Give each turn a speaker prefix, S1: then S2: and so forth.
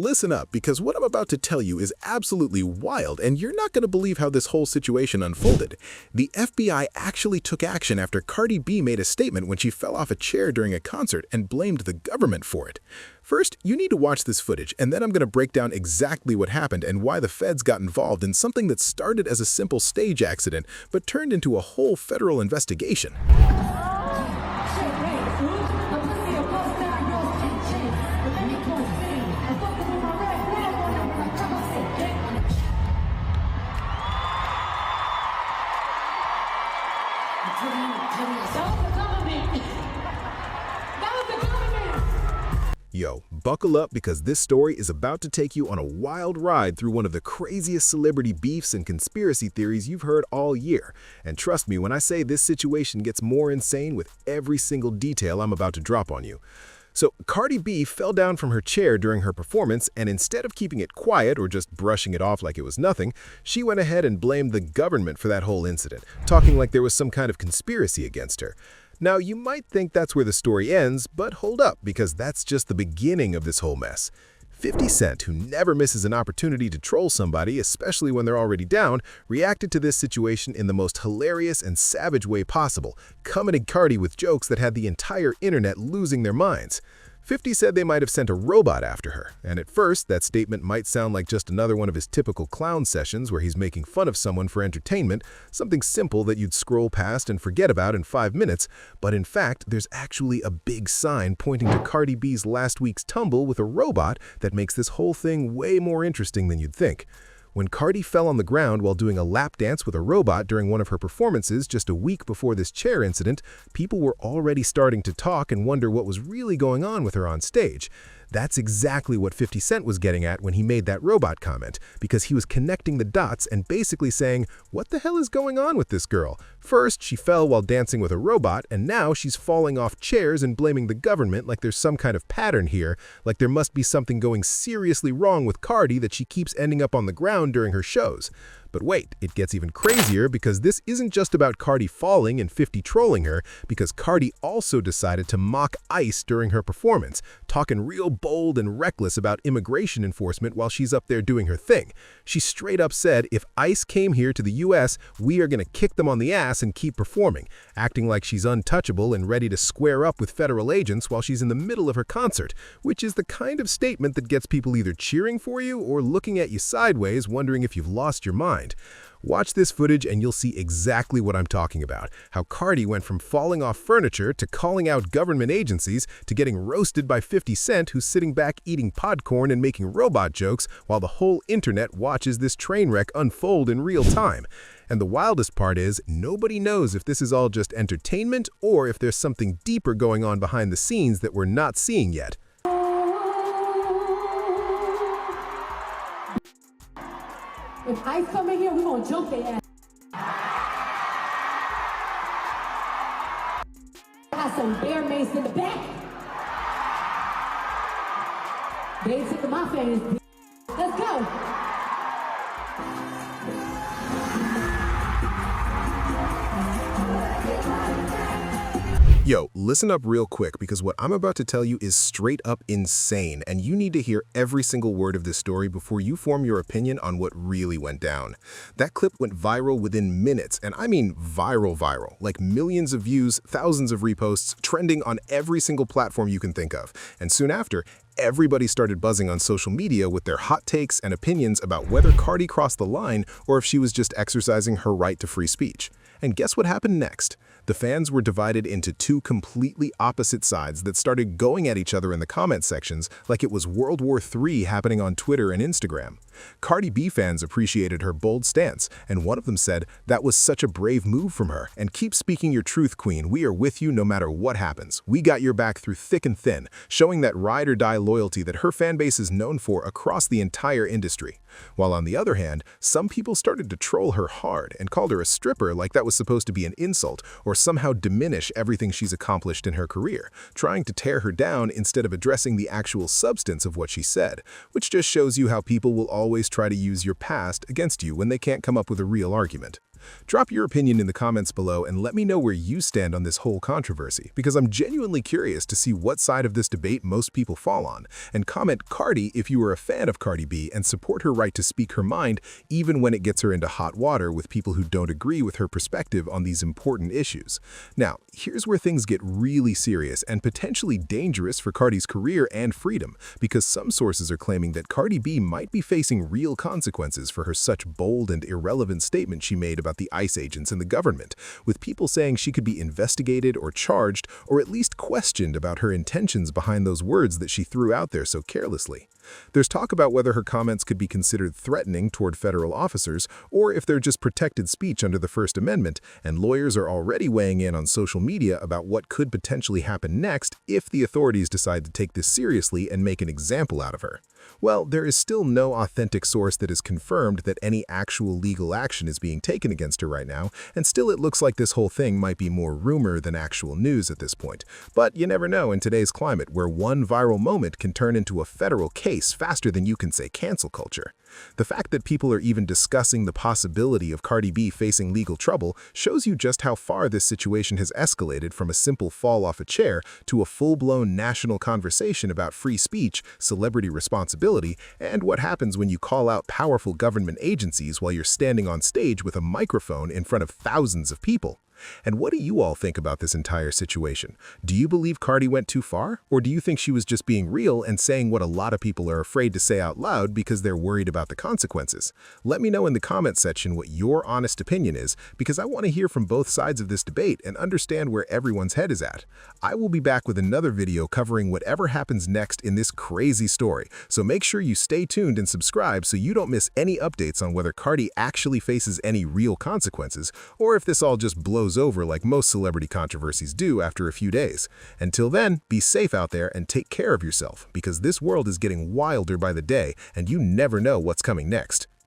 S1: Listen up, because what I'm about to tell you is absolutely wild, and you're not going to believe how this whole situation unfolded. The FBI actually took action after Cardi B made a statement when she fell off a chair during a concert and blamed the government for it. First, you need to watch this footage, and then I'm going to break down exactly what happened and why the feds got involved in something that started as a simple stage accident but turned into a whole federal investigation. Yo, buckle up, because this story is about to take you on a wild ride through one of the craziest celebrity beefs and conspiracy theories you've heard all year. And trust me when I say this situation gets more insane with every single detail I'm about to drop on you. So, Cardi B fell down from her chair during her performance, and instead of keeping it quiet or just brushing it off like it was nothing, she went ahead and blamed the government for that whole incident, talking like there was some kind of conspiracy against her. Now, you might think that's where the story ends, but hold up, because that's just the beginning of this whole mess. 50 Cent, who never misses an opportunity to troll somebody, especially when they're already down, reacted to this situation in the most hilarious and savage way possible, coming at Cardi with jokes that had the entire internet losing their minds. 50 said they might have sent a robot after her, and at first, that statement might sound like just another one of his typical clown sessions where he's making fun of someone for entertainment, something simple that you'd scroll past and forget about in 5 minutes, but in fact, there's actually a big sign pointing to Cardi B's last week's tumble with a robot that makes this whole thing way more interesting than you'd think. When Cardi fell on the ground while doing a lap dance with a robot during one of her performances just a week before this chair incident, people were already starting to talk and wonder what was really going on with her on stage. That's exactly what 50 Cent was getting at when he made that robot comment, because he was connecting the dots and basically saying, what the hell is going on with this girl? First, she fell while dancing with a robot, and now she's falling off chairs and blaming the government like there's some kind of pattern here, like there must be something going seriously wrong with Cardi that she keeps ending up on the ground during her shows. But wait, it gets even crazier, because this isn't just about Cardi falling and 50 trolling her, because Cardi also decided to mock ICE during her performance, talking real bold and reckless about immigration enforcement while she's up there doing her thing. She straight up said, if ICE came here to the US, we are going to kick them on the ass and keep performing, acting like she's untouchable and ready to square up with federal agents while she's in the middle of her concert, which is the kind of statement that gets people either cheering for you or looking at you sideways wondering if you've lost your mind. Watch this footage and you'll see exactly what I'm talking about, how Cardi went from falling off furniture to calling out government agencies to getting roasted by 50 Cent, who's sitting back eating popcorn and making robot jokes while the whole internet watches this train wreck unfold in real time. And the wildest part is, nobody knows if this is all just entertainment or if there's something deeper going on behind the scenes that we're not seeing yet.
S2: If ICE come in here, we're gonna jump their ass. Got some bear mace in the back. They ain't taking my fans. Let's go.
S1: Yo, listen up real quick, because what I'm about to tell you is straight up insane, and you need to hear every single word of this story before you form your opinion on what really went down. That clip went viral within minutes, and I mean viral, like millions of views, thousands of reposts, trending on every single platform you can think of. And soon after, everybody started buzzing on social media with their hot takes and opinions about whether Cardi crossed the line or if she was just exercising her right to free speech. And guess what happened next? The fans were divided into two completely opposite sides that started going at each other in the comment sections like it was World War III happening on Twitter and Instagram. Cardi B fans appreciated her bold stance, and one of them said, "That was such a brave move from her, and keep speaking your truth, queen. We are with you no matter what happens. We got your back through thick and thin," showing that ride or die loyalty that her fan base is known for across the entire industry. While on the other hand, some people started to troll her hard and called her a stripper like that was supposed to be an insult or somehow diminish everything she's accomplished in her career, trying to tear her down instead of addressing the actual substance of what she said, which just shows you how people will always try to use your past against you when they can't come up with a real argument. Drop your opinion in the comments below and let me know where you stand on this whole controversy, because I'm genuinely curious to see what side of this debate most people fall on. And comment Cardi if you are a fan of Cardi B and support her right to speak her mind, even when it gets her into hot water with people who don't agree with her perspective on these important issues. Now, here's where things get really serious and potentially dangerous for Cardi's career and freedom, because some sources are claiming that Cardi B might be facing real consequences for her such bold and irrelevant statement she made about the ICE agents and the government, with people saying she could be investigated or charged or at least questioned about her intentions behind those words that she threw out there so carelessly. There's talk about whether her comments could be considered threatening toward federal officers or if they're just protected speech under the First Amendment, and lawyers are already weighing in on social media about what could potentially happen next if the authorities decide to take this seriously and make an example out of her. Well, there is still no authentic source that has confirmed that any actual legal action is being taken against her right now, and still it looks like this whole thing might be more rumor than actual news at this point. But you never know in today's climate, where one viral moment can turn into a federal case faster than you can say cancel culture. The fact that people are even discussing the possibility of Cardi B facing legal trouble shows you just how far this situation has escalated from a simple fall off a chair to a full-blown national conversation about free speech, celebrity responsibility, and what happens when you call out powerful government agencies while you're standing on stage with a microphone in front of thousands of people. And what do you all think about this entire situation? Do you believe Cardi went too far? Or do you think she was just being real and saying what a lot of people are afraid to say out loud because they're worried about the consequences? Let me know in the comment section what your honest opinion is, because I want to hear from both sides of this debate and understand where everyone's head is at. I will be back with another video covering whatever happens next in this crazy story, so make sure you stay tuned and subscribe so you don't miss any updates on whether Cardi actually faces any real consequences, or if this all just blows over like most celebrity controversies do after a few days. Until then, be safe out there and take care of yourself, because this world is getting wilder by the day and you never know what's coming next.